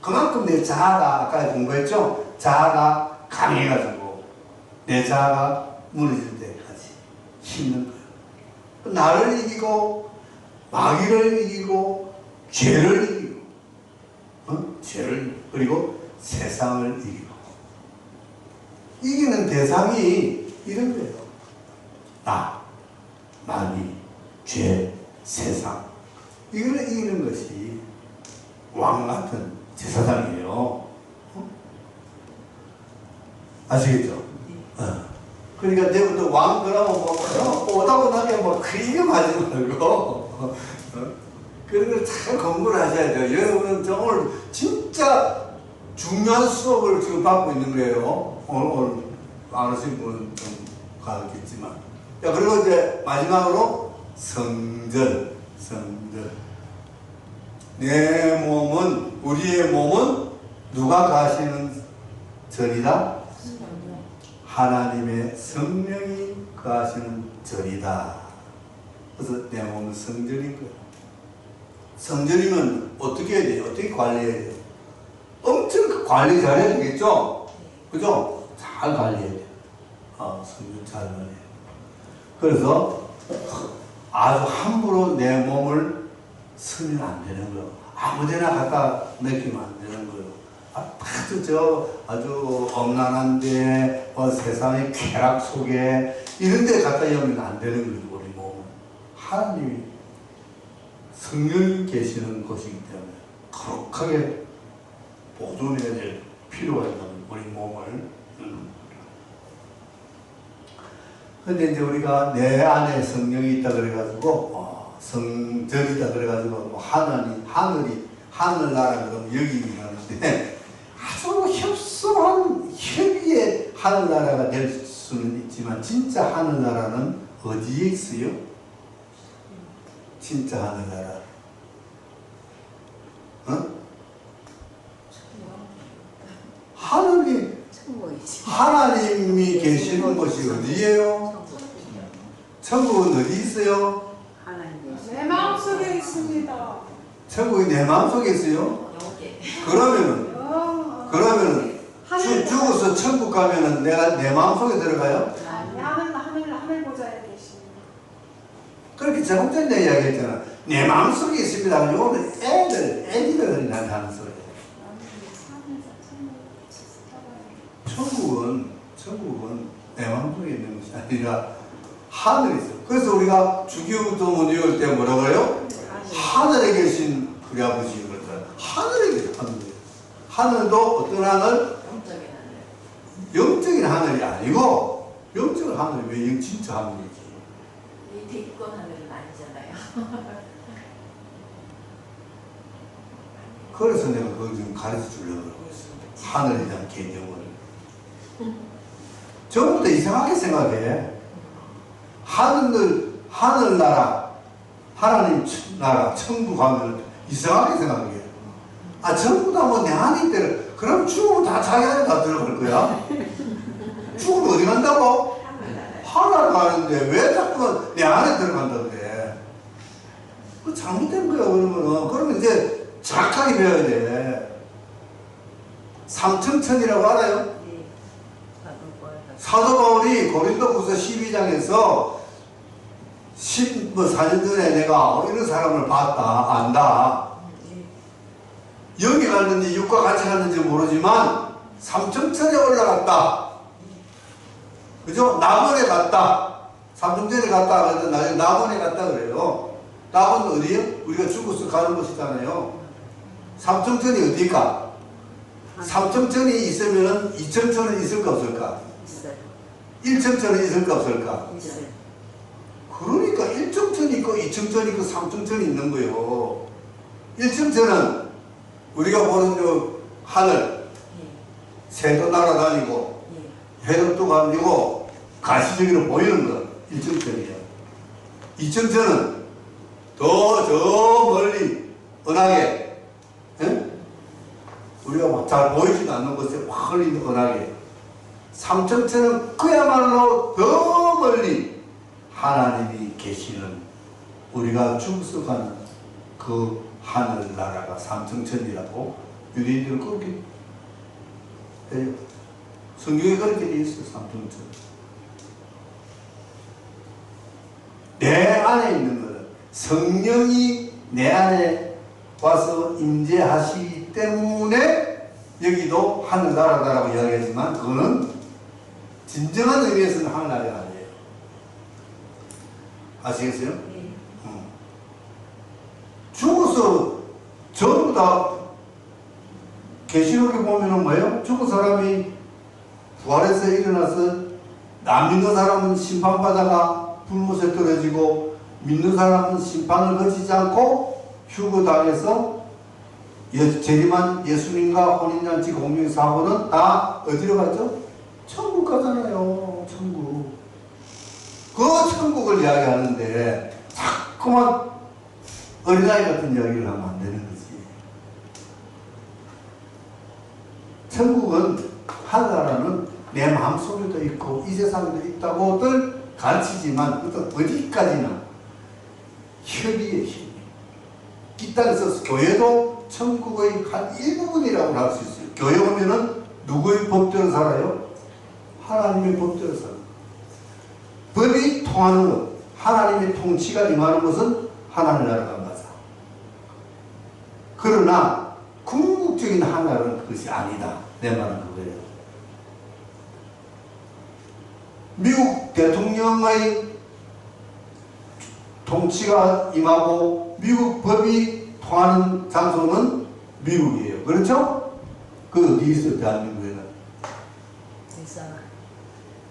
그만큼 내 자아가, 아까 공부했죠? 자아가 강해가지고 내 자아가 무너질 때까지 힘든 거예요. 나를 이기고 마귀를 이기고 죄를 이기고 죄를, 그리고 세상을 이기고. 이기는 대상이 이런 거예요. 나, 마귀, 죄, 세상. 이걸 이기는 것이 왕 같은 제사장이에요. 아시겠죠? 그러니까 내부터 왕 그러면 오다고 나면 크게 맞지 말고 그런 걸 잘 공부를 하셔야 돼요. 여러분은 오늘 진짜 중요한 수업을 지금 받고 있는 거예요. 오늘 안 오신 분은 좀 가겠지만. 자, 그리고 이제 마지막으로 성전. 내 몸은, 우리의 몸은 누가 가시는 전이다? 하나님의 성령이 거하시는 전이다. 그래서 내 몸은 성전인 거예요. 성전이면 어떻게 해야 돼요? 어떻게 관리해야 돼요? 엄청 관리 잘해야 되겠죠? 그죠? 잘 관리해야 돼요. 성전 잘 관리해야 돼요. 그래서 아주 함부로 내 몸을 쓰면 안 되는 거예요. 아무데나 갖다 맡기면 안 되는 거예요. 아주 엄난한데 세상의 쾌락 속에 이런 데 갖다 여면 안 되는 거예요. 우리 몸은 하나님이 성령이 계시는 곳이기 때문에 거룩하게 보존해야 될 필요가 있는 우리 몸을. 근데 이제 우리가 내 안에 성령이 있다 그래가지고 성전이다 그래가지고 뭐 하늘나라 그러면 여기 가는데 아주 협소한 협의의 하늘나라가 될 수는 있지만 진짜 하늘나라는 어디에 있어요? 진짜 하늘나라. 하나님이 계시는 곳이 어디예요? 천국은 어디 있어요? 내 마음속에 있습니다. 천국이 내 마음속에 있어요? 그러면은 죽어서 천국 가면은 내가 내 마음속에 들어가요? 하늘 보좌에 계십니다. 그렇게 제국전 내 이야기했잖아. 내 마음속에 있습니다. 요거는 애기들이 난 하는 소리. 천국은 내 마음속에 있는 것이 아니라 하늘에 있어요. 그래서 우리가 주기도문 읽을 때 뭐라고 해요? 하늘에 계신 우리 아버지 그러잖아요. 하늘에 계신 하늘도 어떤 하늘? 영적인 하늘이 아니고 영적인 하늘이 왜 진짜 하늘이지? 밑에 있건 하늘은 아니잖아요. 그래서 내가 그걸 좀 가르쳐 주려고 그러고 있어요. 하늘에 대한 개념을. 전부 다 이상하게 생각해. 하늘나라, 하나님 나라, 천국 하면 이상하게 생각해. 전부 다 뭐 내 안에 있대. 그럼 죽으면 다 자기 안에 다 들어갈 거야? 죽으면 어디 간다고? 하늘 가는데 왜 자꾸 내 안에 들어간다 그래? 그 잘못된 거야, 그러면은. 그러면 이제 착하게 배워야 돼. 삼천천이라고 알아요? 사도 바울이 고린도후서 12장에서 14년 전에 내가 이런 사람을 봤다, 안다. 영이 갔는지 육과 같이 갔는지 모르지만 삼천천에 올라갔다. 그죠? 낙원에 갔다. 삼천천에 갔다. 그래서 나중에 낙원에 갔다 그래요. 낙원은 어디예요? 우리가 죽어서 가는 곳이잖아요. 삼천천이 어디일까? 삼천천이 있으면 이천천은 있을까 없을까? 있어요. 일천천은 있을까 없을까? 있어요. 그러니까 일천천이 있고 이천천이 있고 삼천천이 있는 거예요. 일천천은 우리가 보는 저 하늘, 새도 날아다니고 해도 떠가지고 가시적으로 보이는 거 일천천이에요. 이천천은 더 저 멀리 은하계, 우리가 막 잘 보이지도 않는 곳에 멀리 있는 은하계. 삼천천은 그야말로 더 멀리 하나님이 계시는 우리가 죽어가는 그 하늘나라가 삼천천이라고 유대인들은 그렇게 해요. 성경에 그렇게 되어 있어요. 삼천천. 내 안에 있는 것은 성령이 내 안에 와서 임재하시기 때문에 여기도 하늘나라다라고 이야기하지만 그거는 진정한 의미에서는 하늘나라가 아니에요. 아시겠어요? 죽어서 전부 다 계시록에 보면은 뭐예요? 죽은 사람이 부활해서 일어나서 안 믿는 사람은 심판받아가 불못에 떨어지고 믿는 사람은 심판을 거치지 않고 휴거당해서 재림한 예수님과 혼인잔치 공중 사고는 다 어디로 가죠? 천국 가잖아요. 천국. 그 천국을 이야기하는데 자꾸만 어린아이 같은 이야기를 하면 안 되는 거지. 천국은 하나라는 내 마음속에도 있고 이 세상에도 있다고들 가르치지만 어디까지나 협의의 힘. 이 땅에서 교회도 천국의 한 일부분이라고 할 수 있어요. 교회 오면은 누구의 법대로 살아요? 하나님의 법대로 살아요. 법이 통하는 것, 하나님의 통치가 임하는 것은 하나님 나라가 맞아. 그러나 궁극적인 하나는 그것이 아니다. 내 말은 그거예요. 미국 대통령의 통치가 임하고 미국 법이 통하는 장소는 미국이에요. 그렇죠? 그 어디 있어요? 대한민국에는? 대사관.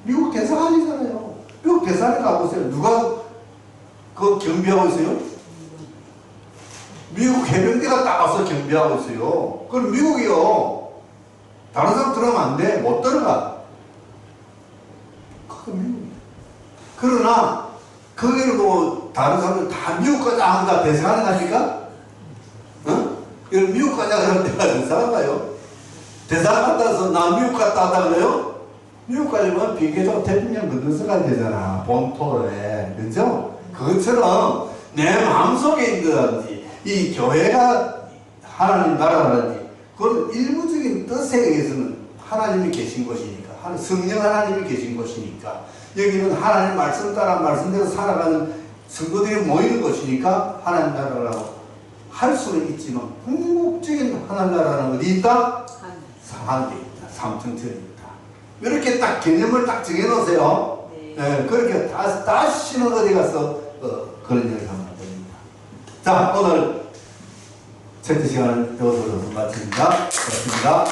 미국 대사관이잖아요. 미국 대사관에 가보세요. 누가 그 경비하고 있어요? 미국 해병대가 딱 와서 경비하고 있어요. 그럼 미국이요. 다른 사람 들어가면 안 돼. 못 들어가. 그거 미국이야. 그러나 거기를 뭐 다른 사람들 다 미국 가자 한다 대사관에 가니까? 어? 이걸 미국 가자 그러면 내가 대사관가요? 대사관 갔다 와서 나 미국 갔다 왔다 그래요? 미국 가려면 비계도 태평양 건너서 가야 되잖아. 본토에. 그죠? 그것처럼 내 마음속에 있는 거라든지 이 교회가 하나님 나라라든지 그건 일부적인 뜻에 의해서는 하나님이 계신 곳이니까 성령 하나님이 계신 곳이니까 여기는 하나님 말씀 따라 말씀대로 살아가는 성도들이 모이는 곳이니까 하나님 나라라고 할 수는 있지만 궁극적인 하나님 나라는 어디 있다? 하늘에 있다. 삼층천에 있다. 이렇게 딱 개념을 딱 정해놓으세요. 네, 그렇게 다시는 어디 가서 그런 얘기를 하면 안 됩니다. 자, 오늘 첫째 시간은 여기서 마칩니다. 고맙습니다.